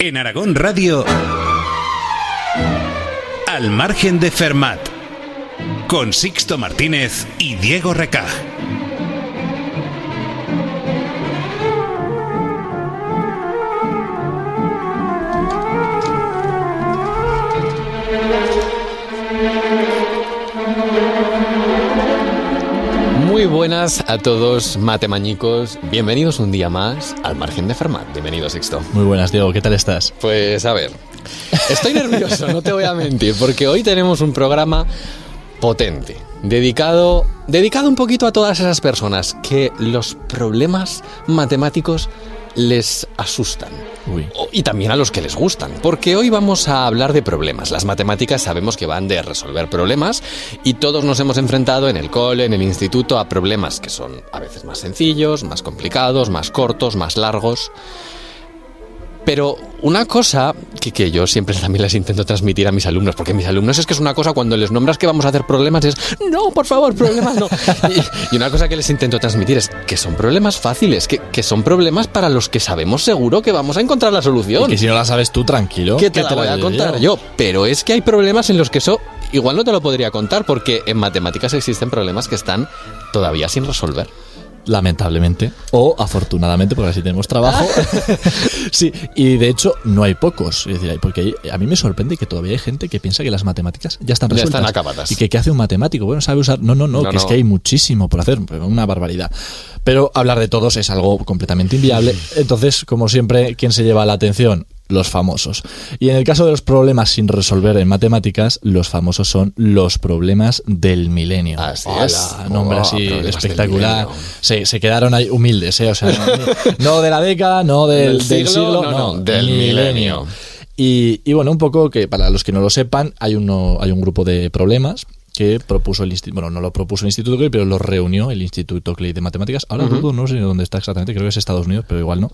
En Aragón Radio, Al margen de Fermat, con Sixto Martínez y Diego Recaj. Muy buenas a todos, matemañicos. Bienvenidos un día más al margen de Fermat. Bienvenido, Sixto. Muy buenas, Diego. ¿Qué tal estás? Pues a ver, estoy nervioso, no te voy a mentir, porque hoy tenemos un programa potente, dedicado un poquito a todas esas personas que los problemas matemáticos les asustan. Uy. Y también a los que les gustan, porque hoy vamos a hablar de problemas. Las matemáticas sabemos que van de resolver problemas y todos nos hemos enfrentado en el cole, en el instituto, a problemas que son a veces más sencillos, más complicados, más cortos, más largos. Pero una cosa que yo siempre también les intento transmitir a mis alumnos, porque mis alumnos es que es una cosa cuando les nombras que vamos a hacer problemas es no, por favor, problemas no. Y una cosa que les intento transmitir es que son problemas fáciles, que son problemas para los que sabemos seguro que vamos a encontrar la solución. Y que si no la sabes tú, tranquilo. Que te la voy a contar yo. Pero es que hay problemas en los que eso igual no te lo podría contar, porque en matemáticas existen problemas que están todavía sin resolver. Lamentablemente, o afortunadamente, porque así tenemos trabajo. Sí, y de hecho no hay pocos. Es decir, porque a mí me sorprende que todavía hay gente que piensa que las matemáticas ya están resueltas. Ya están acabadas. Y que ¿qué hace un matemático? Bueno, sabe usar... No, que es que hay muchísimo por hacer, una barbaridad. Pero hablar de todos es algo completamente inviable. Entonces, como siempre, ¿quién se lleva la atención? Los famosos. Y en el caso de los problemas sin resolver en matemáticas, los famosos son los problemas del milenio. Así es. Nombre así espectacular. Se quedaron ahí humildes, O sea, no de la década, no del siglo, no, del milenio. Y bueno, un poco que para los que no lo sepan, hay un grupo de problemas que propuso el instituto, bueno, no lo propuso el Instituto Clay, pero lo reunió el Instituto Clay de Matemáticas. Ahora dudo, no sé dónde está exactamente, creo que es Estados Unidos, pero igual no.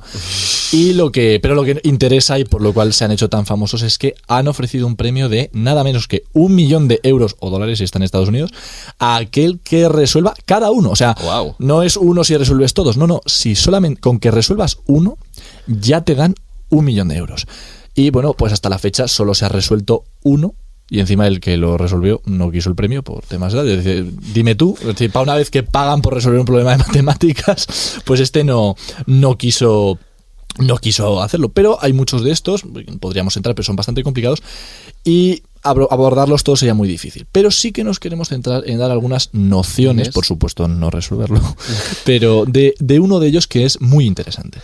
Pero lo que interesa y por lo cual se han hecho tan famosos es que han ofrecido un premio de nada menos que 1 millón de euros o dólares si está en Estados Unidos a aquel que resuelva cada uno. O sea, wow. No es uno si resuelves todos, no, si solamente con que resuelvas uno ya te dan 1 millón de euros. Y bueno, pues hasta la fecha solo se ha resuelto uno. Y encima el que lo resolvió no quiso el premio por temas de edad. Es decir, dime tú, para una vez que pagan por resolver un problema de matemáticas, pues no quiso hacerlo. Pero hay muchos de estos, podríamos entrar, pero son bastante complicados. Y abordarlos todos sería muy difícil. Pero sí que nos queremos centrar en dar algunas nociones, por supuesto no resolverlo, pero de uno de ellos que es muy interesante.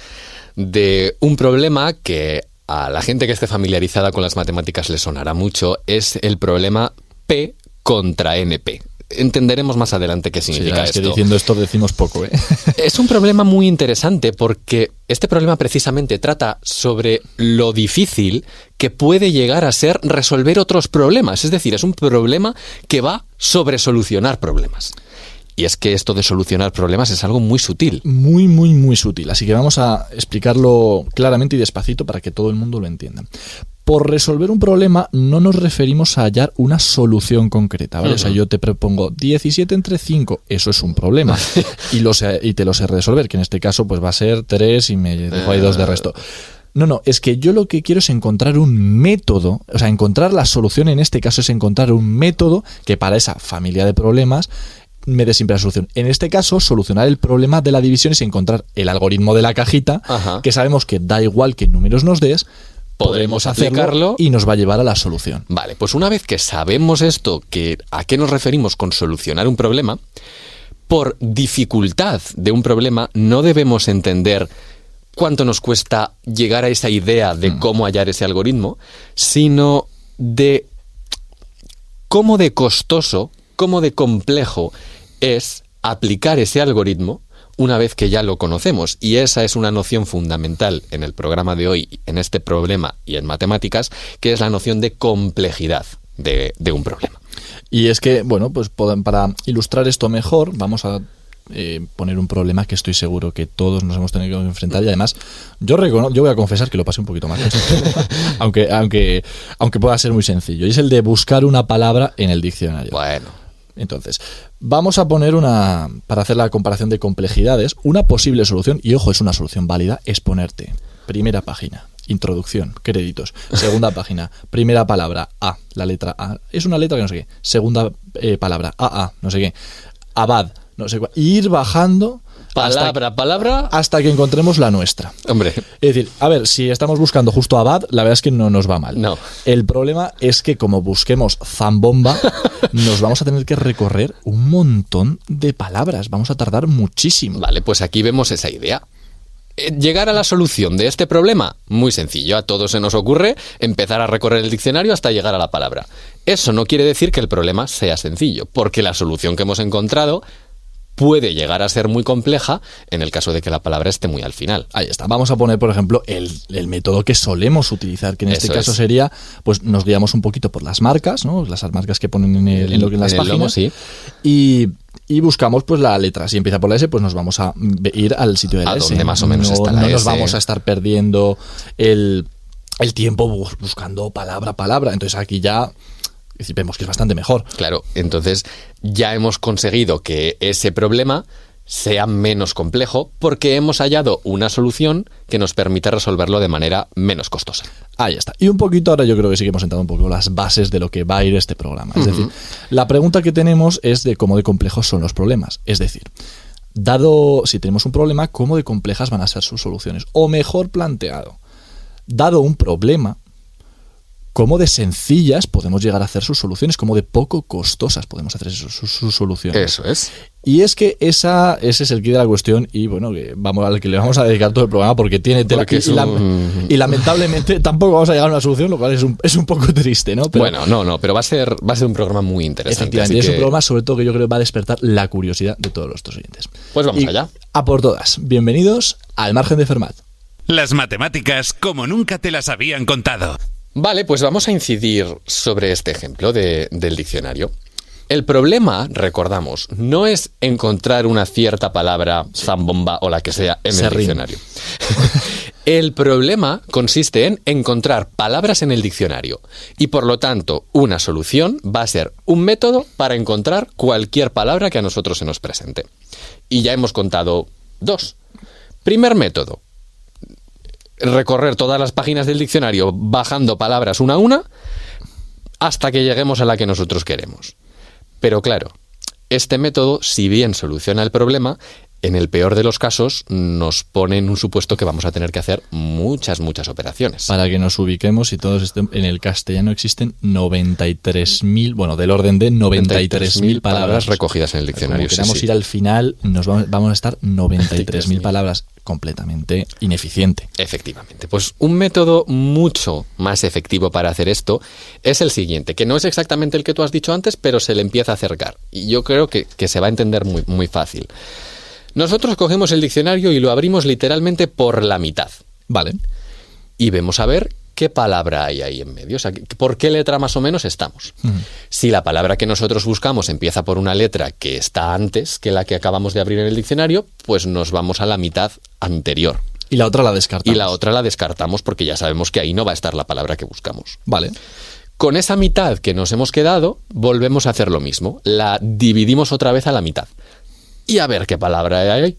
De un problema que a la gente que esté familiarizada con las matemáticas le sonará mucho, es el problema P contra NP. Entenderemos más adelante qué significa esto. Que diciendo esto decimos poco, Es un problema muy interesante porque este problema precisamente trata sobre lo difícil que puede llegar a ser resolver otros problemas. Es decir, es un problema que va sobre solucionar problemas. Y es que esto de solucionar problemas es algo muy sutil. Muy, muy, muy sutil. Así que vamos a explicarlo claramente y despacito para que todo el mundo lo entienda. Por resolver un problema no nos referimos a hallar una solución concreta, ¿vale? O sea, yo te propongo 17 entre 5, eso es un problema. y te lo sé resolver, que en este caso pues va a ser 3 y me dejo ahí 2 de resto. No, es que yo lo que quiero es encontrar un método, o sea, encontrar la solución en este caso es encontrar un método que para esa familia de problemas me dé siempre la solución. En este caso, solucionar el problema de la división es encontrar el algoritmo de la cajita, que sabemos que da igual qué números nos des, podremos aplicarlo y nos va a llevar a la solución. Vale, pues una vez que sabemos esto, ¿a qué nos referimos con solucionar un problema? Por dificultad de un problema no debemos entender cuánto nos cuesta llegar a esa idea de cómo hallar ese algoritmo, sino de cómo de costoso, cómo de complejo es aplicar ese algoritmo una vez que ya lo conocemos. Y esa es una noción fundamental en el programa de hoy, en este problema y en matemáticas, que es la noción de complejidad de un problema. Y es que, bueno, pues para ilustrar esto mejor, vamos a poner un problema que estoy seguro que todos nos hemos tenido que enfrentar. Y además, yo voy a confesar que lo pasé un poquito mal, aunque pueda ser muy sencillo. Y es el de buscar una palabra en el diccionario. Bueno. Entonces, vamos a poner para hacer la comparación de complejidades, una posible solución, y ojo, es una solución válida, es ponerte primera página, introducción, créditos. Segunda página, primera palabra, A, la letra A. Es una letra que no sé qué. Segunda palabra, AA, no sé qué. Abad, no sé cuál. Y ir bajando palabra hasta que encontremos la nuestra. Hombre. Es decir, a ver, si estamos buscando justo Abad, la verdad es que no nos va mal. No. El problema es que como busquemos Zambomba, nos vamos a tener que recorrer un montón de palabras. Vamos a tardar muchísimo. Vale, pues aquí vemos esa idea. Llegar a la solución de este problema, muy sencillo. A todos se nos ocurre empezar a recorrer el diccionario hasta llegar a la palabra. Eso no quiere decir que el problema sea sencillo, porque la solución que hemos encontrado puede llegar a ser muy compleja en el caso de que la palabra esté muy al final. Ahí está. Vamos a poner, por ejemplo, el método que solemos utilizar, que en este caso sería, pues nos guiamos un poquito por las marcas, ¿no? Las marcas que ponen en las páginas. Logo, sí. Y buscamos pues la letra. Si empieza por la S, pues nos vamos a ir al sitio de la S. A donde más o menos está la S. No nos S. vamos a estar perdiendo el tiempo buscando palabra a palabra. Entonces aquí ya vemos que es bastante mejor. Claro, entonces ya hemos conseguido que ese problema sea menos complejo porque hemos hallado una solución que nos permite resolverlo de manera menos costosa. Ahí está. Y un poquito ahora yo creo que sí que hemos sentado un poco las bases de lo que va a ir este programa. Es decir, la pregunta que tenemos es de cómo de complejos son los problemas. Es decir, si tenemos un problema, ¿cómo de complejas van a ser sus soluciones? O mejor planteado, dado un problema, cómo de sencillas podemos llegar a hacer sus soluciones, cómo de poco costosas podemos hacer sus soluciones. Eso es. Y es que ese es el quid de la cuestión y bueno, al que le vamos a dedicar todo el programa porque tiene tela y lamentablemente tampoco vamos a llegar a una solución, lo cual es un poco triste, ¿no? Pero, bueno, pero va a ser un programa muy interesante. Efectivamente, es un programa sobre todo que yo creo que va a despertar la curiosidad de todos nuestros oyentes. Pues vamos allá. A por todas. Bienvenidos al Margen de Fermat. Las matemáticas como nunca te las habían contado. Vale, pues vamos a incidir sobre este ejemplo del diccionario. El problema, recordamos, no es encontrar una cierta palabra, zambomba o la que sea, en el diccionario. El problema consiste en encontrar palabras en el diccionario y, por lo tanto, una solución va a ser un método para encontrar cualquier palabra que a nosotros se nos presente. Y ya hemos contado 2. Primer método. Recorrer todas las páginas del diccionario bajando palabras una a una hasta que lleguemos a la que nosotros queremos. Pero claro, este método, si bien soluciona el problema, en el peor de los casos nos pone en un supuesto que vamos a tener que hacer muchas operaciones. Para que nos ubiquemos y todos estén, en el castellano existen 93.000, bueno, del orden de 93.000 palabras recogidas en el diccionario. Como queramos ir al final, vamos a estar 93.000 palabras completamente ineficiente. Efectivamente. Pues un método mucho más efectivo para hacer esto es el siguiente, que no es exactamente el que tú has dicho antes, pero se le empieza a acercar. Y yo creo que se va a entender muy fácil. Nosotros cogemos el diccionario y lo abrimos literalmente por la mitad. Vale. Y vemos a ver qué palabra hay ahí en medio. O sea, ¿por qué letra más o menos estamos? Si la palabra que nosotros buscamos empieza por una letra que está antes que la que acabamos de abrir en el diccionario, pues nos vamos a la mitad anterior. Y la otra la descartamos. Y la otra la descartamos porque ya sabemos que ahí no va a estar la palabra que buscamos. Vale. Con esa mitad que nos hemos quedado, volvemos a hacer lo mismo. La dividimos otra vez a la mitad. Y a ver qué palabra hay.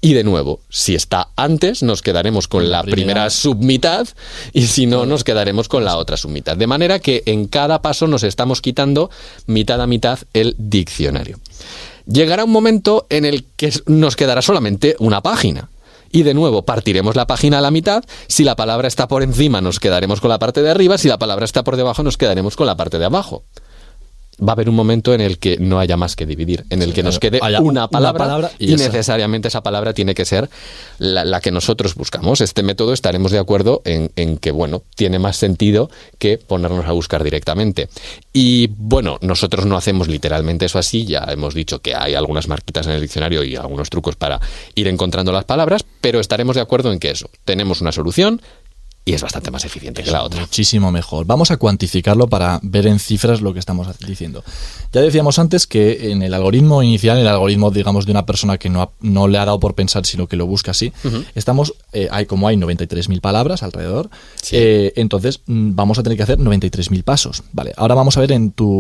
Y de nuevo, si está antes, nos quedaremos con la primera submitad y si no, nos quedaremos con la otra submitad. De manera que en cada paso nos estamos quitando mitad a mitad el diccionario. Llegará un momento en el que nos quedará solamente una página. Y de nuevo, partiremos la página a la mitad. Si la palabra está por encima, nos quedaremos con la parte de arriba. Si la palabra está por debajo, nos quedaremos con la parte de abajo. Va a haber un momento en el que no haya más que dividir, en el que nos quede una palabra y necesariamente esa palabra tiene que ser la que nosotros buscamos. Este método estaremos de acuerdo en que, bueno, tiene más sentido que ponernos a buscar directamente. Y, bueno, nosotros no hacemos literalmente eso así, ya hemos dicho que hay algunas marquitas en el diccionario y algunos trucos para ir encontrando las palabras, pero estaremos de acuerdo en que eso, tenemos una solución y es bastante más eficiente que la otra. Muchísimo mejor. Vamos a cuantificarlo para ver en cifras lo que estamos diciendo. Ya decíamos antes que en el algoritmo inicial, el algoritmo, digamos, de una persona que no le ha dado por pensar, sino que lo busca así, estamos, hay 93.000 palabras alrededor, sí. Entonces vamos a tener que hacer 93.000 pasos. Vale, ahora vamos a ver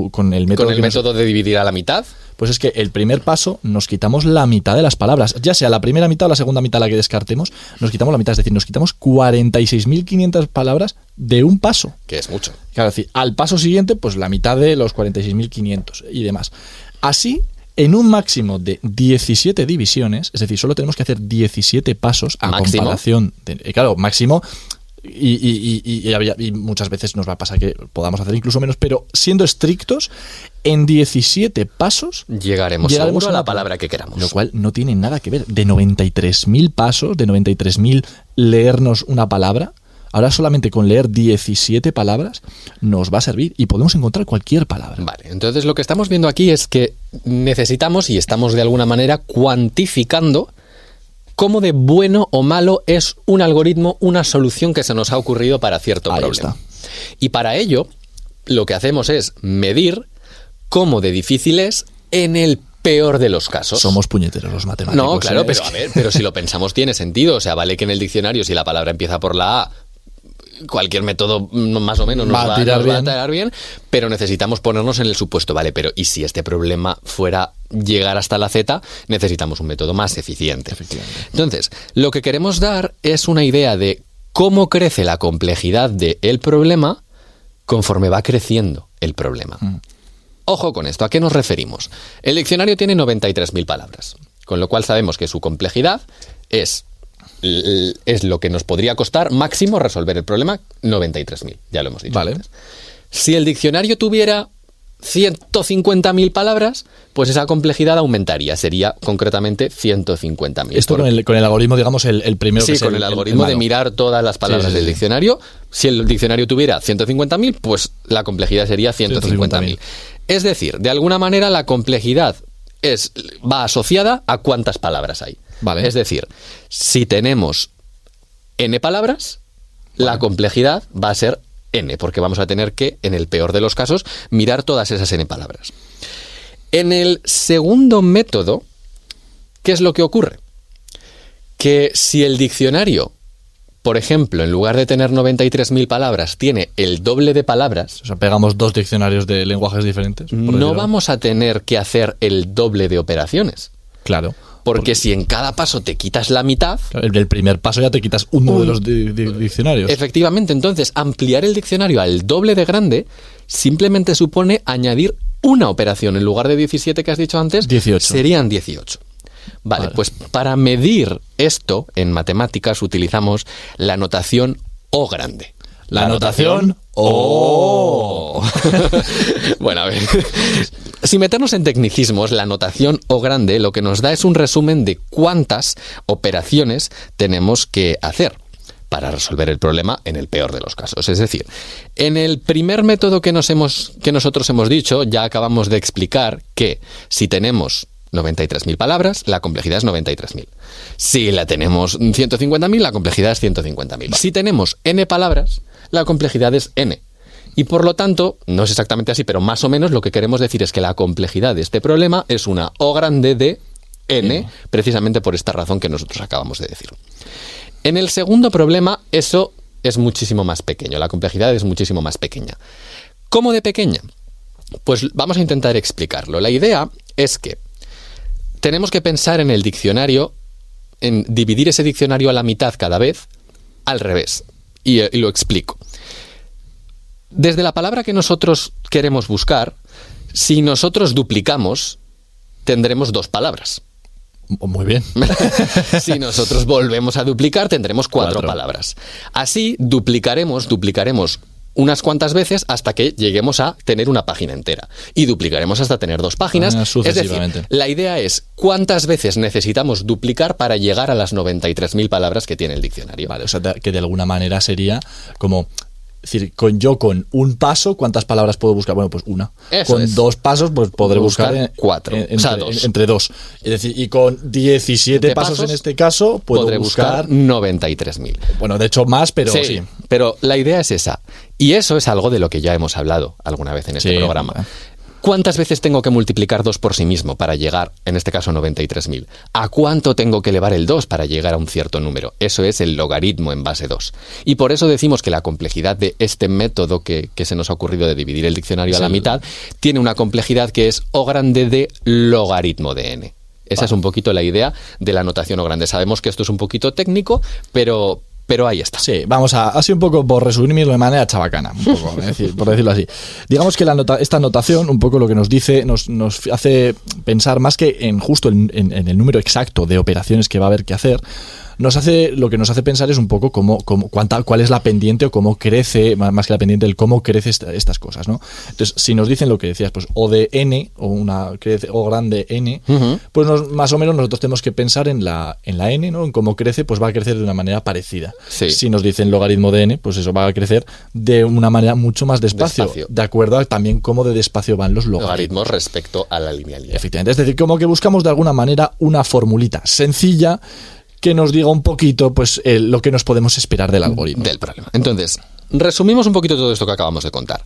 con el método... Con el método de dividir a la mitad. Pues es que el primer paso nos quitamos la mitad de las palabras, ya sea la primera mitad o la segunda mitad la que descartemos, nos quitamos la mitad, es decir, nos quitamos 46.500 palabras de un paso. Que es mucho. Claro, es decir, al paso siguiente, pues la mitad de los 46.500 y demás. Así, en un máximo de 17 divisiones, es decir, solo tenemos que hacer 17 pasos a ¿Máximo? comparación de, claro, máximo. Y muchas veces nos va a pasar que podamos hacer incluso menos, pero siendo estrictos, en 17 pasos Llegaremos seguro a la palabra que queramos. Lo cual no tiene nada que ver. De 93.000 pasos, de 93.000 leernos una palabra, ahora solamente con leer 17 palabras nos va a servir y podemos encontrar cualquier palabra. Vale, entonces lo que estamos viendo aquí es que necesitamos y estamos de alguna manera cuantificando cómo de bueno o malo es un algoritmo, una solución que se nos ha ocurrido para cierto Ahí problema. está. Y para ello, lo que hacemos es medir cómo de difícil es en el peor de los casos. Somos puñeteros los matemáticos. No, claro, pero Es a ver, pero si lo pensamos tiene sentido. O sea, vale que en el diccionario, si la palabra empieza por la A, cualquier método más o menos nos va a tirar bien, pero necesitamos ponernos en el supuesto, vale, pero ¿y si este problema fuera llegar hasta la Z? Necesitamos un método más eficiente. Efectivamente. Entonces, lo que queremos dar es una idea de cómo crece la complejidad del problema conforme va creciendo el problema. Ojo con esto, ¿a qué nos referimos? El diccionario tiene 93.000 palabras, con lo cual sabemos que su complejidad es lo que nos podría costar máximo resolver el problema, 93.000, ya lo hemos dicho antes. Si el diccionario tuviera 150.000 palabras, pues esa complejidad aumentaría, sería concretamente 150.000. Esto con el algoritmo, digamos, el primero que sí, con el algoritmo de mirar todas las palabras del diccionario. Si el diccionario tuviera 150.000, pues la complejidad sería 150.000. Es decir, de alguna manera la complejidad va asociada a cuántas palabras hay. Vale. Es decir, si tenemos n palabras, la complejidad va a ser n, porque vamos a tener que, en el peor de los casos, mirar todas esas n palabras. En el segundo método, ¿qué es lo que ocurre? Que si el diccionario, por ejemplo, en lugar de tener 93.000 palabras, tiene el doble de palabras... O sea, pegamos dos diccionarios de lenguajes diferentes. No vamos a tener que hacer el doble de operaciones. Claro. Porque si en cada paso te quitas la mitad... El primer paso ya te quitas uno de los diccionarios. Efectivamente, entonces ampliar el diccionario al doble de grande simplemente supone añadir una operación. En lugar de 17 que has dicho antes, 18. Serían 18. Vale, pues para medir esto en matemáticas utilizamos la notación O grande. La notación O. Bueno, a ver. Sin meternos en tecnicismos, la notación O grande lo que nos da es un resumen de cuántas operaciones tenemos que hacer para resolver el problema en el peor de los casos. Es decir, en el primer método que nosotros hemos dicho, ya acabamos de explicar que si tenemos 93.000 palabras, la complejidad es 93.000. Si la tenemos 150.000, la complejidad es 150.000. Si tenemos n palabras, la complejidad es n. Y por lo tanto, no es exactamente así, pero más o menos lo que queremos decir es que la complejidad de este problema es una O grande de n, precisamente por esta razón que nosotros acabamos de decir. En el segundo problema, eso es muchísimo más pequeño, la complejidad es muchísimo más pequeña. ¿Cómo de pequeña? Pues vamos a intentar explicarlo. La idea es que tenemos que pensar en el diccionario, en dividir ese diccionario a la mitad cada vez, al revés. Y lo explico. Desde la palabra que nosotros queremos buscar, si nosotros duplicamos, tendremos dos palabras. Muy bien. Si nosotros volvemos a duplicar, tendremos cuatro palabras. Así duplicaremos unas cuantas veces hasta que lleguemos a tener una página entera. Y duplicaremos hasta tener dos páginas. Es decir, la idea es cuántas veces necesitamos duplicar para llegar a las 93.000 palabras que tiene el diccionario. Vale, o sea, que de alguna manera sería como... Es decir, con un paso, ¿cuántas palabras puedo buscar? Bueno, pues una. Eso con es. Dos pasos, pues podré buscar cuatro. Entre dos. Es decir, y con 17 pasos en este caso, podré buscar 93.000. Bueno, de hecho más, pero sí. Pero la idea es esa. Y eso es algo de lo que ya hemos hablado alguna vez en este programa. ¿Cuántas veces tengo que multiplicar 2 por sí mismo para llegar, en este caso, a 93.000? ¿A cuánto tengo que elevar el 2 para llegar a un cierto número? Eso es el logaritmo en base 2. Y por eso decimos que la complejidad de este método que se nos ha ocurrido de dividir el diccionario a la mitad tiene una complejidad que es O grande de logaritmo de n. Esa es un poquito la idea de la notación O grande. Sabemos que esto es un poquito técnico, pero ahí está. Sí, vamos a así un poco por resumirlo de manera chabacana, un poco, por decirlo así. Digamos que esta notación, un poco lo que nos dice, nos hace pensar más que en justo en el número exacto de operaciones que va a haber que hacer. Lo que nos hace pensar es un poco cuál es la pendiente o cómo crece, más que la pendiente, el cómo crece estas cosas, ¿no? Entonces, si nos dicen lo que decías, pues O de n, O grande n, pues más o menos nosotros tenemos que pensar en la n, ¿no? En cómo crece, pues va a crecer de una manera parecida. Sí. Si nos dicen logaritmo de n, pues eso va a crecer de una manera mucho más despacio. De acuerdo a también cómo de despacio van los logaritmos respecto a la linealidad. Efectivamente, es decir, como que buscamos de alguna manera una formulita sencilla que nos diga un poquito pues lo que nos podemos esperar del algoritmo. Del problema. Entonces, resumimos un poquito todo esto que acabamos de contar.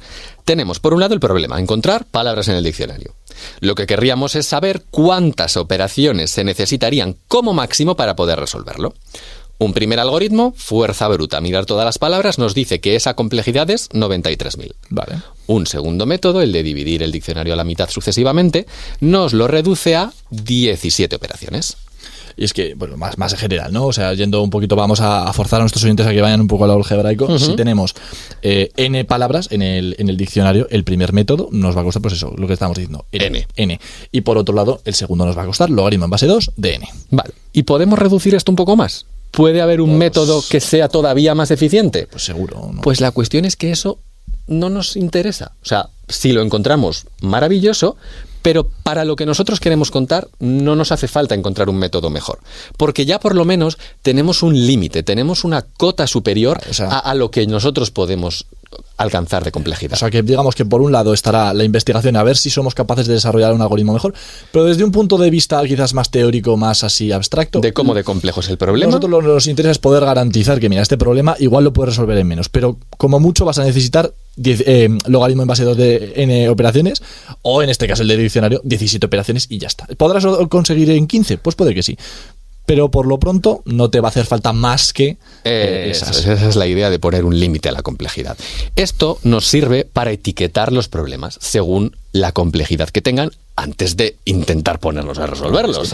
Tenemos, por un lado, el problema, encontrar palabras en el diccionario. Lo que querríamos es saber cuántas operaciones se necesitarían como máximo para poder resolverlo. Un primer algoritmo, fuerza bruta, mirar todas las palabras, nos dice que esa complejidad es 93.000. Vale. Un segundo método, el de dividir el diccionario a la mitad sucesivamente, nos lo reduce a 17 operaciones. Y es que, bueno, más en general, ¿no? O sea, yendo un poquito, vamos a forzar a nuestros oyentes a que vayan un poco al algebraico. Si tenemos n palabras en el diccionario, el primer método nos va a costar, pues eso, lo que estamos diciendo, n. Y por otro lado, el segundo nos va a costar logaritmo en base 2 de n. Vale. ¿Y podemos reducir esto un poco más? ¿Puede haber un método que sea todavía más eficiente? Pues seguro, ¿no? Pues la cuestión es que eso no nos interesa. O sea, si lo encontramos, maravilloso, pero para lo que nosotros queremos contar no nos hace falta encontrar un método mejor, porque ya por lo menos tenemos un límite, tenemos una cota superior a lo que nosotros podemos alcanzar de complejidad. O sea, que digamos que por un lado estará la investigación a ver si somos capaces de desarrollar un algoritmo mejor, pero desde un punto de vista quizás más teórico, más así abstracto. De cómo de complejo es el problema. Nosotros lo que nos interesa es poder garantizar que, mira, este problema igual lo puedes resolver en menos, pero como mucho vas a necesitar logaritmo en base 2 de n operaciones, o en este caso el de diccionario, 17 operaciones y ya está. ¿Podrás conseguir en 15? Pues puede que sí. Pero por lo pronto no te va a hacer falta más que esas. Esa es la idea de poner un límite a la complejidad. Esto nos sirve para etiquetar los problemas según la complejidad que tengan antes de intentar ponernos a resolverlos.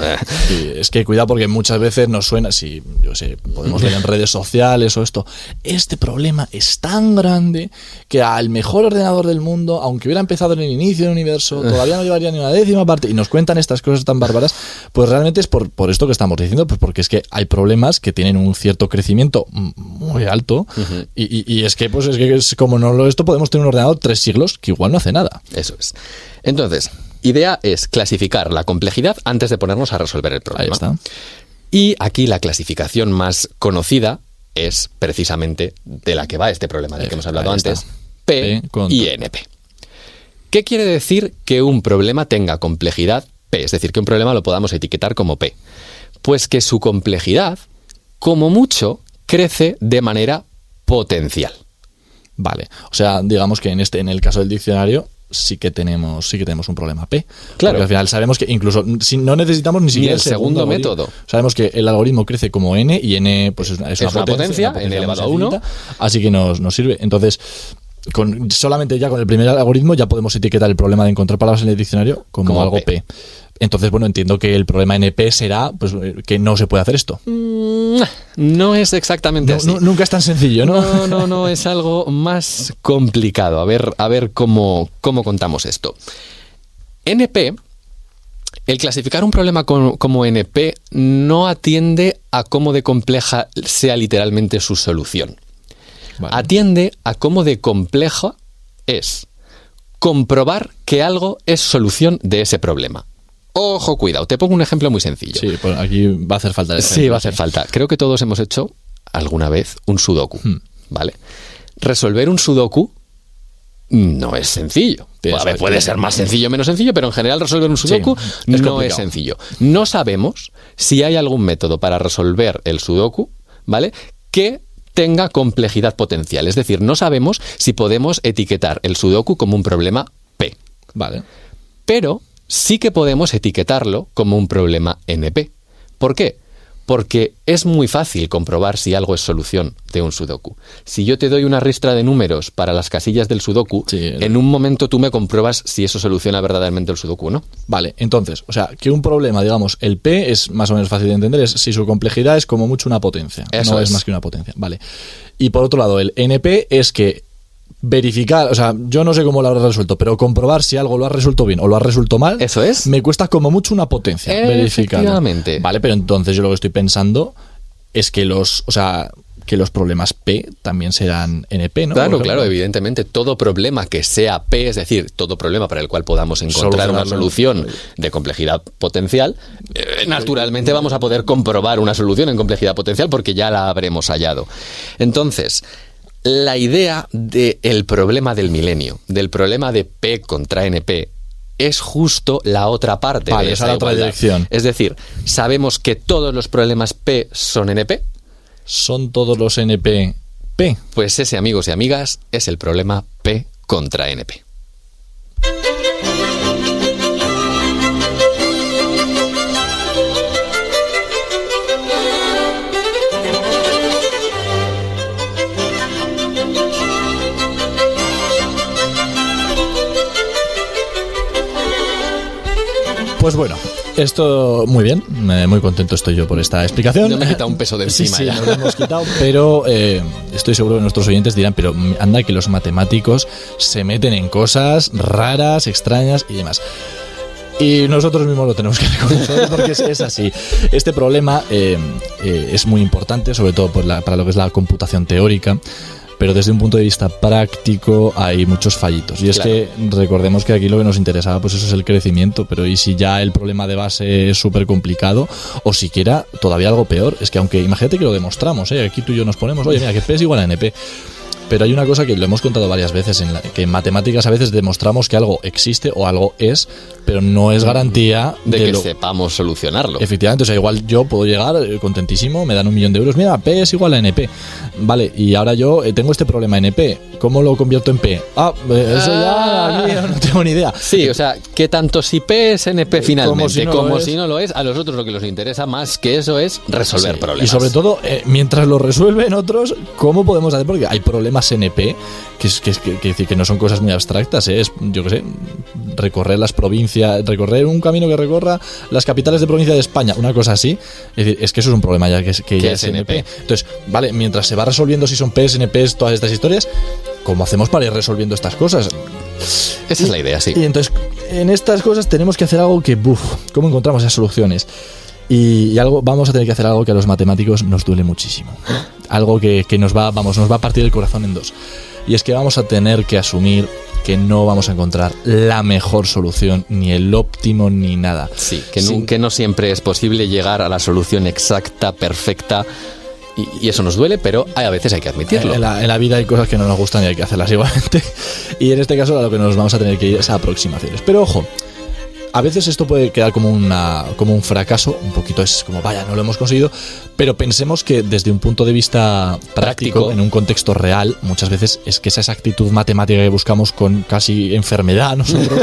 Sí, es que cuidado porque muchas veces nos suena, si yo sé, podemos ver en redes sociales o esto, este problema es tan grande que al mejor ordenador del mundo, aunque hubiera empezado en el inicio del universo, todavía no llevaría ni una décima parte, y nos cuentan estas cosas tan bárbaras, pues realmente es por esto que estamos diciendo, pues porque es que hay problemas que tienen un cierto crecimiento muy alto, y es que pues es como esto podemos tener un ordenador 3 siglos que igual no hace nada. Eso es. Entonces, idea es clasificar la complejidad antes de ponernos a resolver el problema. Ahí está. Y aquí la clasificación más conocida es precisamente de la que va este problema del que hemos hablado antes, P y NP. ¿Qué quiere decir que un problema tenga complejidad P? Es decir, que un problema lo podamos etiquetar como P. Pues que su complejidad, como mucho, crece de manera potencial. Vale. O sea, digamos que en el caso del diccionario sí que tenemos un problema P. Claro. Porque al final sabemos que incluso si no necesitamos ni siquiera el segundo método. Sabemos que el algoritmo crece como n y n pues es una potencia n elevado a 1. Así que nos sirve. Entonces, solamente ya con el primer algoritmo ya podemos etiquetar el problema de encontrar palabras en el diccionario como algo P. Entonces, bueno, entiendo que el problema NP será pues que no se puede hacer esto. No es exactamente así. Nunca es tan sencillo, ¿no? No, es algo más complicado. A ver cómo contamos esto. NP, el clasificar un problema como NP no atiende a cómo de compleja sea literalmente su solución. Vale. Atiende a cómo de compleja es comprobar que algo es solución de ese problema. Ojo, cuidado, te pongo un ejemplo muy sencillo. Sí, pues aquí va a hacer falta el ejemplo. Sí, va a hacer falta. Creo que todos hemos hecho alguna vez un sudoku, ¿vale? Resolver un sudoku no es sencillo. Puede ser más sencillo o menos sencillo, pero en general resolver un sudoku no es sencillo. No sabemos si hay algún método para resolver el sudoku, ¿vale?, que tenga complejidad potencial. Es decir, no sabemos si podemos etiquetar el sudoku como un problema P. Vale. Pero sí que podemos etiquetarlo como un problema NP. ¿Por qué? Porque es muy fácil comprobar si algo es solución de un sudoku. Si yo te doy una ristra de números para las casillas del sudoku, en un momento tú me compruebas si eso soluciona verdaderamente el sudoku o no. Vale, entonces, o sea, que un problema, digamos, el P es más o menos fácil de entender, es si su complejidad es como mucho una potencia. Eso no es más que una potencia, vale. Y por otro lado, el NP es que verificar, o sea, yo no sé cómo lo habrás resuelto, pero comprobar si algo lo has resuelto bien o lo has resuelto mal, eso es. Me cuesta como mucho una potencia verificarlo. Efectivamente. Vale, pero entonces yo lo que estoy pensando es que los problemas P también serán NP, ¿no? Claro, evidentemente todo problema que sea P, es decir, todo problema para el cual podamos encontrar una solución de complejidad potencial, naturalmente vamos a poder comprobar una solución en complejidad potencial porque ya la habremos hallado. Entonces, la idea del problema del milenio, del problema de P contra NP, es justo la otra parte de esa otra dirección. Es decir, sabemos que todos los problemas P son NP. ¿Son todos los NP P? Pues ese, amigos y amigas, es el problema P contra NP. Pues bueno, esto muy bien, muy contento estoy yo por esta explicación. Yo me he quitado un peso de encima. Sí, ya. nos lo hemos quitado, pero estoy seguro que nuestros oyentes dirán, pero anda que los matemáticos se meten en cosas raras, extrañas y demás. Y nosotros mismos lo tenemos que reconocer porque es así. Este problema es muy importante, sobre todo para lo que es la computación teórica, pero desde un punto de vista práctico hay muchos fallitos. Y es que recordemos que aquí lo que nos interesaba pues eso es el crecimiento, pero ¿y si ya el problema de base es súper complicado? O siquiera todavía algo peor, es que aunque imagínate que lo demostramos, aquí tú y yo nos ponemos, oye mira, que P es igual a NP. Pero hay una cosa que lo hemos contado varias veces, que en matemáticas a veces demostramos que algo existe o algo es, pero no es garantía de que sepamos solucionarlo. Efectivamente, o sea, igual yo puedo llegar contentísimo, me dan 1.000.000 de euros, mira, P es igual a NP. Vale, y ahora yo tengo este problema NP, ¿cómo lo convierto en P? Eso ya aquí no tengo ni idea. Sí, o sea, que tanto si P es NP finalmente como si no lo es, a nosotros lo que nos interesa más que eso es resolver problemas. Y sobre todo, mientras lo resuelven otros, ¿cómo podemos hacer? Porque hay problemas NP que no son cosas muy abstractas, es, yo qué sé, recorrer las provincias, recorrer un camino que recorra las capitales de provincia de España, una cosa así. Es decir, es que eso es un problema ya que ya es NP. Entonces, vale, mientras se va resolviendo si son Ps, NPs, todas estas historias, ¿cómo hacemos para ir resolviendo estas cosas? Esa es la idea, sí. Y entonces, en estas cosas tenemos que hacer algo que, ¿cómo encontramos esas soluciones? Y vamos a tener que hacer algo que a los matemáticos nos duele muchísimo. Algo que nos va a partir el corazón en dos. Y es que vamos a tener que asumir que no vamos a encontrar la mejor solución, ni el óptimo, ni nada. Sí, que no siempre es posible llegar a la solución exacta, perfecta. Y eso nos duele, pero a veces hay que admitirlo. En la vida hay cosas que no nos gustan y hay que hacerlas igualmente. Y en este caso a lo que nos vamos a tener que ir es a aproximaciones. Pero ojo, a veces esto puede quedar como un fracaso, un poquito es como, vaya, no lo hemos conseguido, pero pensemos que desde un punto de vista práctico, en un contexto real, muchas veces es que esa exactitud matemática que buscamos con casi enfermedad nosotros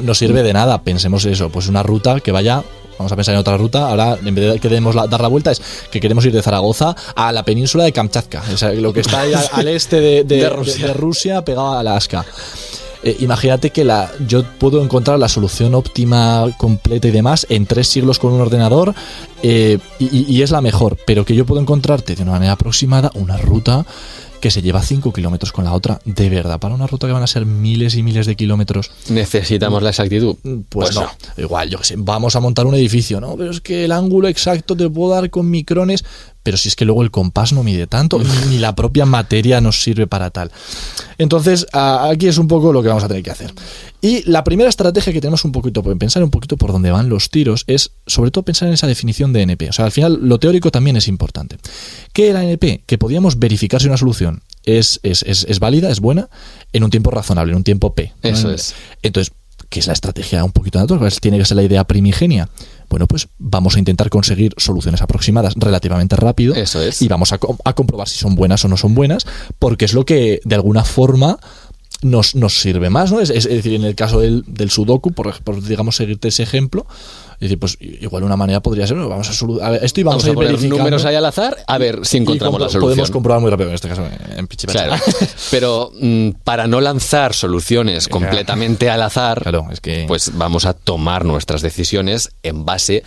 no sirve de nada. Pensemos eso, pues una ruta que vaya... Vamos a pensar en otra ruta. Ahora, en vez de que queremos dar la vuelta, es que queremos ir de Zaragoza a la península de Kamchatka, o sea, lo que está ahí al este de Rusia, pegado a Alaska. Imagínate que yo puedo encontrar la solución óptima, completa y demás en 3 siglos con un ordenador y es la mejor, pero que yo puedo encontrarte de una manera aproximada una ruta que se lleva 5 kilómetros con la otra, de verdad, para una ruta que van a ser miles y miles de kilómetros. ¿Necesitamos la exactitud? Pues no. Igual, yo qué sé, vamos a montar un edificio, ¿no? Pero es que el ángulo exacto te puedo dar con micrones, pero si es que luego el compás no mide tanto, ni la propia materia nos sirve para tal. Entonces, aquí es un poco lo que vamos a tener que hacer. Y la primera estrategia que tenemos pensar un poquito por dónde van los tiros es, sobre todo, pensar en esa definición de NP. O sea, al final, lo teórico también es importante. ¿Qué era NP? Que podíamos verificar si una solución es válida, es buena, en un tiempo razonable, en un tiempo P, ¿no? Eso es. Entonces, ¿qué es la estrategia un poquito natural? Tiene que ser la idea primigenia. Bueno, pues vamos a intentar conseguir soluciones aproximadas relativamente rápido. Eso es. Y vamos a comprobar si son buenas o no son buenas, porque es lo que, de alguna forma, nos sirve más, ¿no? Es decir, en el caso del sudoku, por digamos seguirte ese ejemplo, es decir, pues igual una manera podría ser, vamos a solucionar esto y vamos a ir poner verificando números ahí al azar, a ver si encontramos la solución. Podemos comprobar muy rápido en este caso en Pichipacha. Claro, pero para no lanzar soluciones completamente al azar, claro, es que... pues vamos a tomar nuestras decisiones en base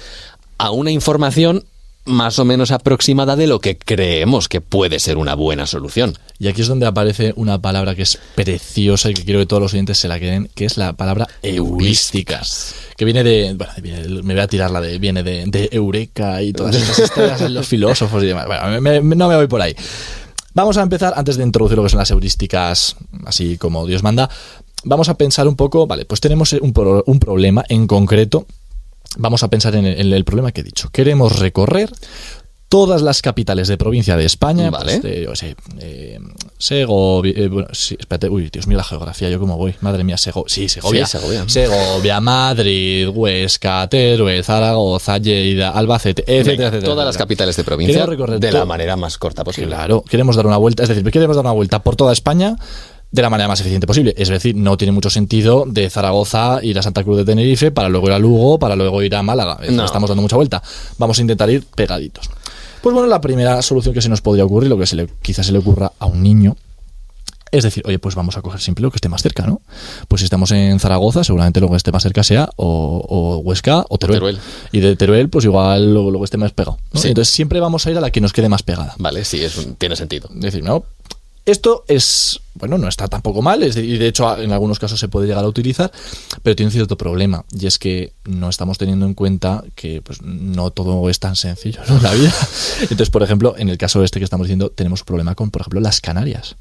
a una información más o menos aproximada de lo que creemos que puede ser una buena solución. Y aquí es donde aparece una palabra que es preciosa y que quiero que todos los oyentes se la queden, que es la palabra heurísticas. Que viene de... Bueno, me voy a tirarla viene de Eureka y todas esas historias de los filósofos y demás. Bueno, no me voy por ahí. Vamos a empezar, antes de introducir lo que son las heurísticas, así como Dios manda, vamos a pensar un poco, vale, pues tenemos un problema en concreto. Vamos a pensar en el problema que he dicho. Queremos recorrer todas las capitales de provincia de España. Vale. Segovia. Bueno, sí, espérate. Uy, Dios mío, la geografía. ¿Yo cómo voy? Madre mía, Segovia. Sí, Segovia. Segovia, Madrid, Huesca, Teruel, Zaragoza, Lleida, Albacete, etcétera. Todas las capitales de provincia de la manera más corta posible. Claro, queremos dar una vuelta. Es decir, queremos dar una vuelta por toda España de la manera más eficiente posible. Es decir, no tiene mucho sentido de Zaragoza ir a Santa Cruz de Tenerife para luego ir a Lugo, para luego ir a Málaga. No. Estamos dando mucha vuelta. Vamos a intentar ir pegaditos. Pues bueno, la primera solución que se nos podría ocurrir, lo que quizás se le ocurra a un niño, es decir, oye, pues vamos a coger siempre lo que esté más cerca, ¿no? Pues si estamos en Zaragoza, seguramente lo que esté más cerca sea o Huesca o Teruel. Y de Teruel, pues igual lo que esté más pegado, ¿no? Sí. Entonces siempre vamos a ir a la que nos quede más pegada. Vale, sí, tiene sentido. Es decir, ¿no? Esto es, bueno, no está tampoco mal, y de hecho en algunos casos se puede llegar a utilizar, pero tiene un cierto problema, y es que no estamos teniendo en cuenta que pues no todo es tan sencillo, ¿no? La vida. Entonces, por ejemplo, en el caso que estamos diciendo, tenemos un problema con, por ejemplo, las Canarias.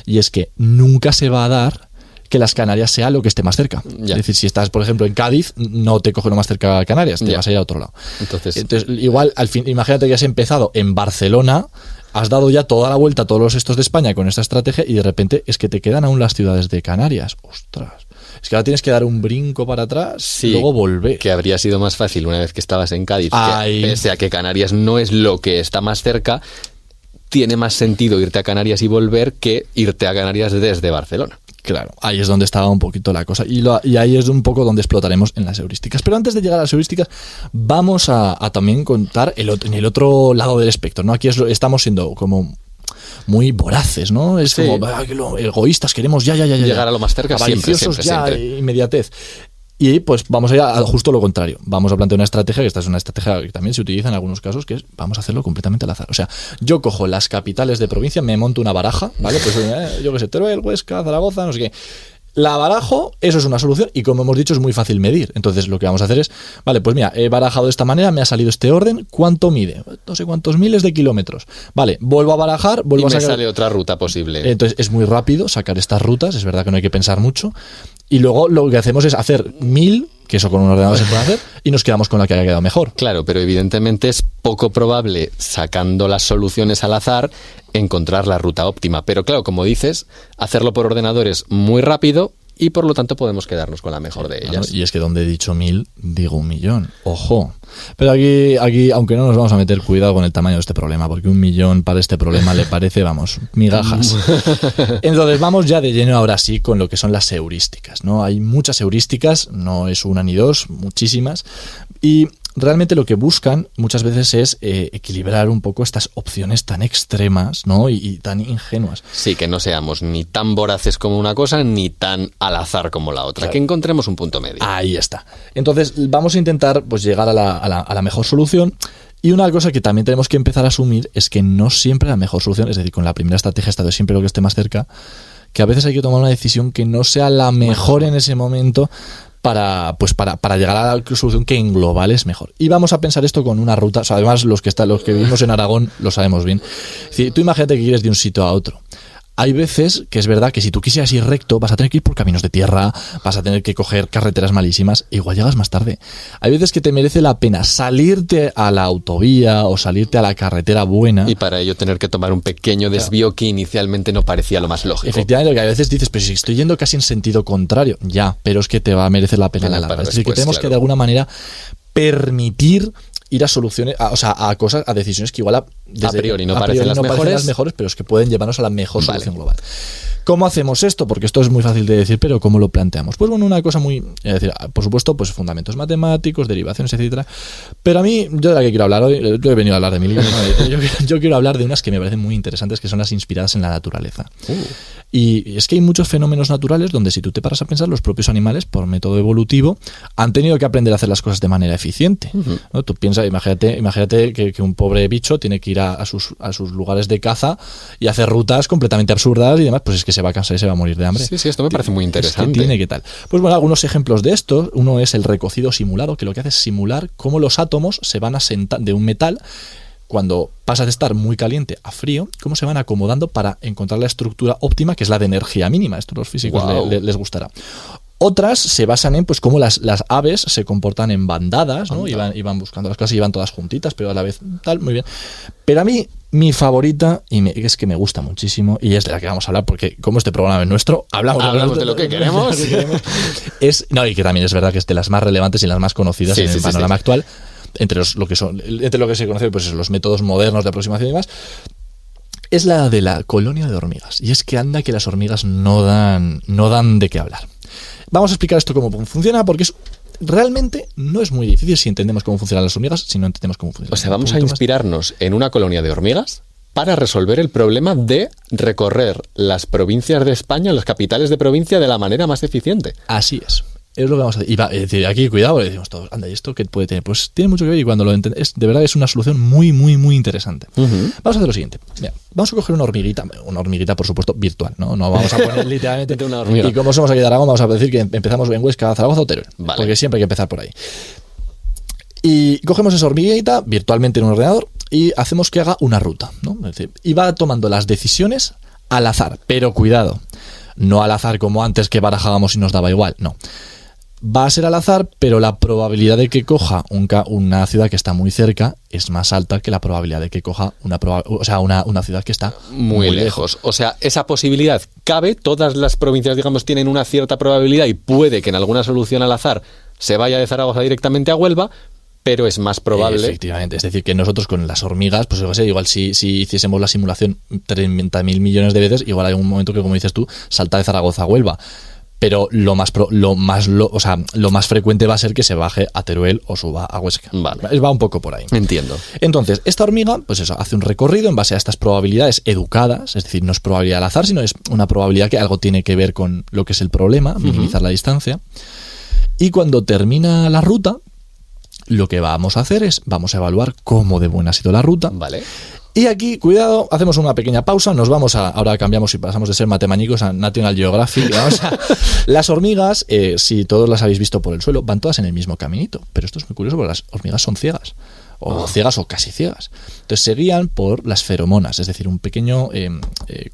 Y es que nunca se va a dar que las Canarias sea lo que esté más cerca. Ya. Es decir, si estás, por ejemplo, en Cádiz, no te coge lo más cerca a Canarias, te vas a ir a otro lado. Entonces igual, al fin, imagínate que has empezado en Barcelona, has dado ya toda la vuelta a todos los estos de España con esta estrategia y de repente es que te quedan aún las ciudades de Canarias. ¡Ostras! Es que ahora tienes que dar un brinco para atrás y luego volver. Que habría sido más fácil una vez que estabas en Cádiz, que, pese a que Canarias no es lo que está más cerca, tiene más sentido irte a Canarias y volver que irte a Canarias desde Barcelona. Claro, ahí es donde estaba un poquito la cosa. Y ahí es un poco donde explotaremos en las heurísticas. Pero antes de llegar a las heurísticas, vamos a también contar en el otro lado del espectro, ¿no? Aquí estamos siendo como muy voraces, ¿no? Es como egoístas, queremos ya. Llegar a lo más cerca, siempre. Inmediatez. Y pues vamos a ir a justo lo contrario. Vamos a plantear una estrategia, que esta es una estrategia que también se utiliza en algunos casos, que es vamos a hacerlo completamente al azar. O sea, yo cojo las capitales de provincia, me monto una baraja, ¿vale? Pues yo qué sé, Teruel, Huesca, Zaragoza, no sé qué. La barajo, eso es una solución y como hemos dicho es muy fácil medir. Entonces lo que vamos a hacer es, vale, pues mira, he barajado de esta manera, me ha salido este orden, ¿cuánto mide? No sé cuántos miles de kilómetros. Vale, vuelvo a barajar, vuelvo a sacar... Y me sale otra ruta posible. Entonces es muy rápido sacar estas rutas, es verdad que no hay que pensar mucho. Y luego lo que hacemos es hacer 1000, que eso con un ordenador se puede hacer, y nos quedamos con la que haya quedado mejor. Claro, pero evidentemente es poco probable, sacando las soluciones al azar, encontrar la ruta óptima. Pero claro, como dices, hacerlo por ordenador es muy rápido y por lo tanto podemos quedarnos con la mejor de ellas. Y es que donde he dicho 1000, digo 1.000.000. Ojo. Pero aquí, aunque no nos vamos a meter, cuidado con el tamaño de este problema, porque 1.000.000 para este problema le parece, vamos, migajas. Entonces vamos ya de lleno ahora sí con lo que son las heurísticas, ¿no? Hay muchas heurísticas, no es una ni dos, muchísimas. Y realmente lo que buscan muchas veces es equilibrar un poco estas opciones tan extremas, ¿no? y tan ingenuas. Sí, que no seamos ni tan voraces como una cosa, ni tan al azar como la otra. Claro. Que encontremos un punto medio. Ahí está. Entonces vamos a intentar pues llegar a la mejor solución. Y una cosa que también tenemos que empezar a asumir es que no siempre la mejor solución, es decir, con la primera estrategia está de siempre lo que esté más cerca, que a veces hay que tomar una decisión que no sea la mejor en ese momento para llegar a la solución que en global es mejor. Y vamos a pensar esto con una ruta, o sea, además los que vivimos en Aragón lo sabemos bien. Es decir, tú imagínate que quieres de un sitio a otro. Hay veces que es verdad que si tú quisieras ir recto vas a tener que ir por caminos de tierra, vas a tener que coger carreteras malísimas e igual llegas más tarde. Hay veces que te merece la pena salirte a la autovía o salirte a la carretera buena. Y para ello tener que tomar un pequeño desvío que inicialmente no parecía lo más lógico. Efectivamente, que a veces dices, pero si estoy yendo casi en sentido contrario, ya, pero es que te va a merecer la pena la larga. Es decir, que tenemos que de alguna manera permitir ir a soluciones, a decisiones que igual a priori no parecen las mejores, pero es que pueden llevarnos a la mejor solución global. ¿Cómo hacemos esto? Porque esto es muy fácil de decir, pero ¿cómo lo planteamos? Pues bueno, una cosa es decir, por supuesto, pues fundamentos matemáticos, derivaciones, etcétera. Pero a mí, yo de la que quiero hablar hoy, yo he venido a hablar de mi libro, ¿no? yo quiero hablar de unas que me parecen muy interesantes, que son las inspiradas en la naturaleza. Y es que hay muchos fenómenos naturales donde, si tú te paras a pensar, los propios animales, por método evolutivo, han tenido que aprender a hacer las cosas de manera eficiente, ¿no? Tú piensas, imagínate que un pobre bicho tiene que ir a sus lugares de caza y hacer rutas completamente absurdas y demás, pues es que se va a cansar y se va a morir de hambre. Sí, esto me parece muy interesante. Es que tiene que tal. Pues bueno, algunos ejemplos de esto. Uno es el recocido simulado, que lo que hace es simular cómo los átomos se van asentando de un metal. Cuando pasa de estar muy caliente a frío, cómo se van acomodando para encontrar la estructura óptima, que es la de energía mínima. Esto a los físicos les gustará. Otras se basan en pues cómo las aves se comportan en bandadas, ¿no? Iban buscando las cosas y iban todas juntitas, pero a la vez tal, muy bien. Pero a mí, mi favorita, es que me gusta muchísimo, y es de la que vamos a hablar, porque como este programa es nuestro, hablamos de lo que queremos. Y que también es verdad que es de las más relevantes y las más conocidas en el panorama actual, entre lo que se conoce, pues los métodos modernos de aproximación y demás. Es la de la colonia de hormigas. Y es que anda que las hormigas no dan de qué hablar. Vamos a explicar esto cómo funciona, porque realmente no es muy difícil si entendemos cómo funcionan las hormigas, si no entendemos cómo funcionan. O sea, vamos a inspirarnos en una colonia de hormigas para resolver el problema de recorrer las provincias de España, las capitales de provincia, de la manera más eficiente. Así es. Es lo que vamos a decir. Y decir, aquí cuidado, le decimos todos, anda, ¿y esto qué puede tener? Pues tiene mucho que ver, y cuando lo entendemos, de verdad es una solución muy, muy, muy interesante. Vamos a hacer lo siguiente. Mira, vamos a coger una hormiguita, por supuesto, virtual, ¿no? No vamos a poner literalmente una hormiga. Y como somos aquí de Aragón, vamos a decir que empezamos en Huesca, Zaragoza o Teruel. Vale. Porque siempre hay que empezar por ahí. Y cogemos esa hormiguita virtualmente en un ordenador y hacemos que haga una ruta, ¿no? Es decir, y va tomando las decisiones al azar. Pero cuidado, no al azar como antes, que barajábamos y nos daba igual, no. Va a ser al azar, pero la probabilidad de que coja una ciudad que está muy cerca es más alta que la probabilidad de que coja una ciudad que está muy lejos. O sea, esa posibilidad cabe, todas las provincias, digamos, tienen una cierta probabilidad y puede que en alguna solución al azar se vaya de Zaragoza directamente a Huelva, pero es más probable. Efectivamente, es decir, que nosotros con las hormigas, pues igual si hiciésemos la simulación 30.000 millones de veces, igual hay un momento que, como dices tú, salta de Zaragoza a Huelva. Pero lo más frecuente va a ser que se baje a Teruel o suba a Huesca. Vale. Va un poco por ahí. Entiendo. Entonces, esta hormiga, pues eso, hace un recorrido en base a estas probabilidades educadas, es decir, no es probabilidad al azar, sino es una probabilidad que algo tiene que ver con lo que es el problema, minimizar la distancia. Y cuando termina la ruta, lo que vamos a hacer es, vamos a evaluar cómo de buena ha sido la ruta. Vale. Y aquí, cuidado, hacemos una pequeña pausa, ahora cambiamos y pasamos de ser matemañicos a National Geographic. Las hormigas, si todos las habéis visto por el suelo, van todas en el mismo caminito, pero esto es muy curioso porque las hormigas son ciegas. O ciegas o casi ciegas. Entonces se guían por las feromonas, es decir, un pequeño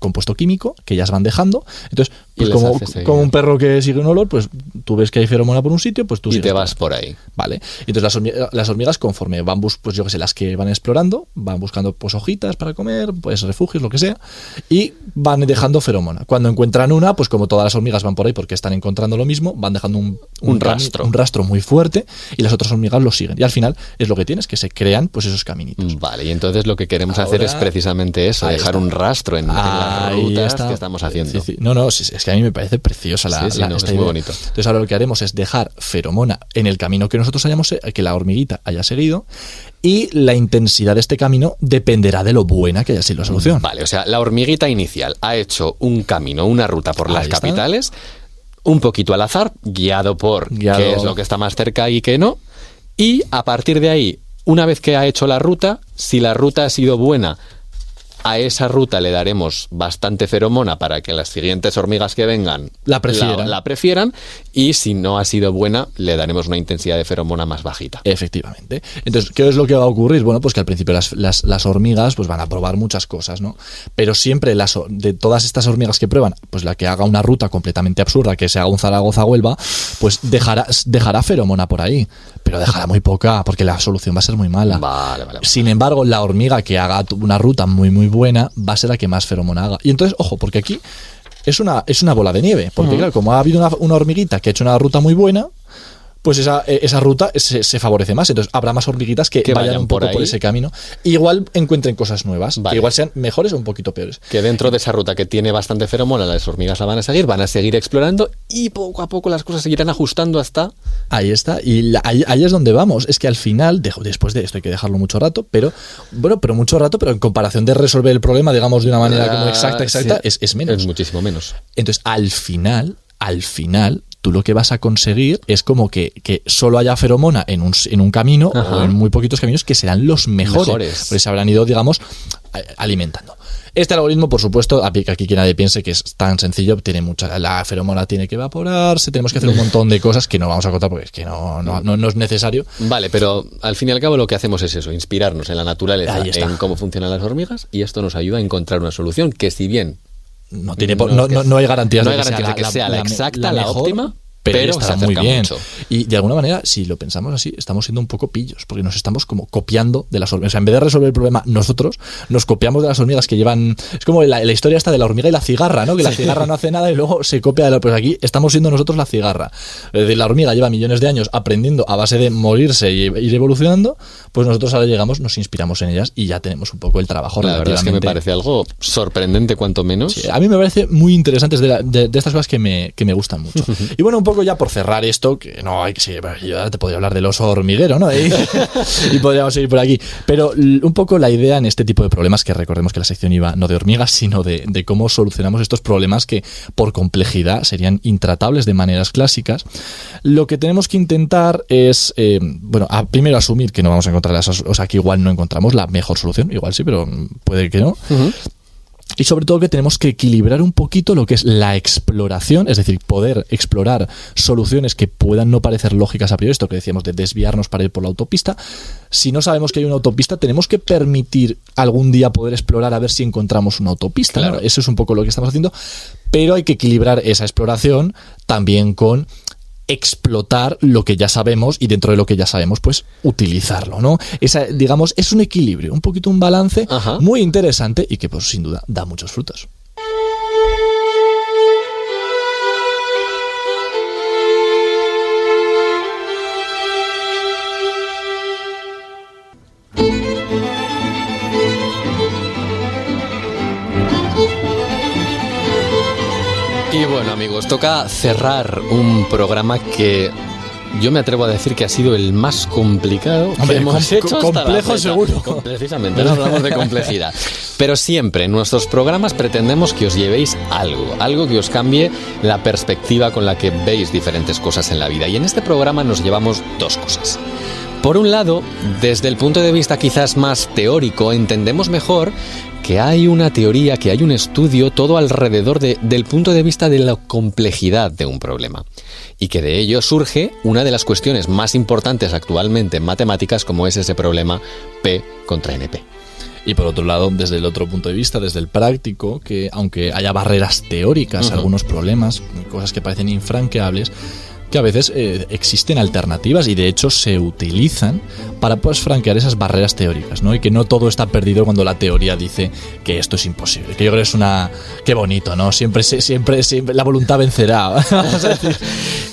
compuesto químico que ellas van dejando. Entonces, pues como un perro que sigue un olor, pues tú ves que hay feromona por un sitio, pues tú y te vas por ahí. Vale. Entonces las hormigas, conforme van pues yo que sé, las que van explorando, van buscando pues hojitas para comer, pues refugios, lo que sea, y van dejando feromona. Cuando encuentran una, pues como todas las hormigas van por ahí porque están encontrando lo mismo, van dejando un rastro muy fuerte, y las otras hormigas lo siguen. Y al final es lo que tienes, que se crean pues esos caminitos. Vale, y entonces lo que queremos hacer es precisamente eso, dejar un rastro en las rutas que estamos haciendo. Sí. No, es que a mí me parece preciosa es muy bonito. Entonces ahora lo que haremos es dejar feromona en el camino que nosotros que la hormiguita haya seguido, y la intensidad de este camino dependerá de lo buena que haya sido la solución. Vale, o sea, la hormiguita inicial ha hecho un camino, una ruta por las capitales, un poquito al azar, guiado por qué es lo que está más cerca y qué no, y a partir de ahí, una vez que ha hecho la ruta, si la ruta ha sido buena, a esa ruta le daremos bastante feromona para que las siguientes hormigas que vengan la prefieran, y si no ha sido buena, le daremos una intensidad de feromona más bajita. Efectivamente. Entonces, ¿qué es lo que va a ocurrir? Bueno, pues que al principio las hormigas pues van a probar muchas cosas, ¿no? Pero siempre de todas estas hormigas que prueban, pues la que haga una ruta completamente absurda, que se haga un Zaragoza-Huelva, pues dejará feromona por ahí, pero dejará muy poca, porque la solución va a ser muy mala. Vale. Sin embargo, la hormiga que haga una ruta muy, muy buena va a ser la que más feromona haga. Y entonces, ojo, porque aquí es una bola de nieve. Porque claro, como ha habido una hormiguita que ha hecho una ruta muy buena, pues esa ruta se favorece más. Entonces habrá más hormiguitas que vayan un poco por ese camino. Igual encuentren cosas nuevas, que igual sean mejores o un poquito peores. Que dentro de esa ruta que tiene bastante feromona, las hormigas la van a seguir explorando y poco a poco las cosas se irán ajustando hasta... Ahí está, y ahí es donde vamos. Es que al final, después de esto hay que dejarlo mucho rato, pero en comparación de resolver el problema, digamos, de una manera como exacta, sí, es menos. Es muchísimo menos. Entonces, al final, tú lo que vas a conseguir es como que solo haya feromona en un camino, ajá, o en muy poquitos caminos que serán los mejores. Porque se habrán ido, digamos, alimentando. Este algoritmo, por supuesto, aquí que nadie piense que es tan sencillo, la feromona tiene que evaporarse, tenemos que hacer un montón de cosas que no vamos a contar porque es que no es necesario. Vale, pero al fin y al cabo lo que hacemos es eso, inspirarnos en la naturaleza, en cómo funcionan las hormigas, y esto nos ayuda a encontrar una solución que, si bien no hay garantías de que sea la exacta, la óptima, pero está muy bien. Mucho. Y de alguna manera, si lo pensamos así, estamos siendo un poco pillos, porque nos estamos como copiando de las hormigas. O sea, en vez de resolver el problema nosotros, nos copiamos de las hormigas que llevan... Es como la historia esta de la hormiga y la cigarra, ¿no? Que la cigarra no hace nada y luego se copia de la... Pues aquí estamos siendo nosotros la cigarra. Es decir, la hormiga lleva millones de años aprendiendo a base de morirse y ir evolucionando, pues nosotros ahora llegamos, nos inspiramos en ellas y ya tenemos un poco el trabajo. La verdad es que me parece algo sorprendente, cuanto menos. Sí, a mí me parece muy interesante, de estas cosas que me gustan mucho. Y bueno, un poco ya por cerrar esto, que no hay que seguir, yo ahora te podría hablar del oso hormiguero, ¿no? Y podríamos seguir por aquí. Pero un poco la idea en este tipo de problemas, que recordemos que la sección iba no de hormigas, sino de cómo solucionamos estos problemas que por complejidad serían intratables de maneras clásicas. Lo que tenemos que intentar es, primero asumir que no vamos a encontrar que igual no encontramos la mejor solución, igual sí, pero puede que no. Uh-huh. Y sobre todo que tenemos que equilibrar un poquito lo que es la exploración, es decir, poder explorar soluciones que puedan no parecer lógicas a priori, esto que decíamos de desviarnos para ir por la autopista. Si no sabemos que hay una autopista, tenemos que permitir algún día poder explorar a ver si encontramos una autopista. Claro. ¿No? Eso es un poco lo que estamos haciendo, pero hay que equilibrar esa exploración también con explotar lo que ya sabemos y dentro de lo que ya sabemos, pues utilizarlo, ¿no? Digamos, es un equilibrio, un poquito un balance, ajá, muy interesante y que pues sin duda da muchos frutos. Y bueno, amigos, toca cerrar un programa que yo me atrevo a decir que ha sido el más complicado que hemos hecho hasta complejo seguro. Precisamente, no hablamos de complejidad. Pero siempre en nuestros programas pretendemos que os llevéis algo que os cambie la perspectiva con la que veis diferentes cosas en la vida. Y en este programa nos llevamos dos cosas. Por un lado, desde el punto de vista quizás más teórico, entendemos mejor que hay una teoría, que hay un estudio todo alrededor del punto de vista de la complejidad de un problema. Y que de ello surge una de las cuestiones más importantes actualmente en matemáticas, como es ese problema P contra NP. Y por otro lado, desde el otro punto de vista, desde el práctico, que aunque haya barreras teóricas, uh-huh, algunos problemas, cosas que parecen infranqueables, que a veces existen alternativas y de hecho se utilizan para pues franquear esas barreras teóricas, ¿no? Y que no todo está perdido cuando la teoría dice que esto es imposible. Que yo creo que es qué bonito, ¿no? Siempre la voluntad vencerá. Vamos a decir.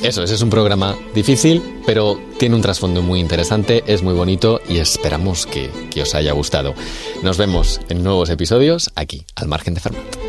Eso es un programa difícil, pero tiene un trasfondo muy interesante, es muy bonito y esperamos que os haya gustado. Nos vemos en nuevos episodios aquí, al margen de Fermat.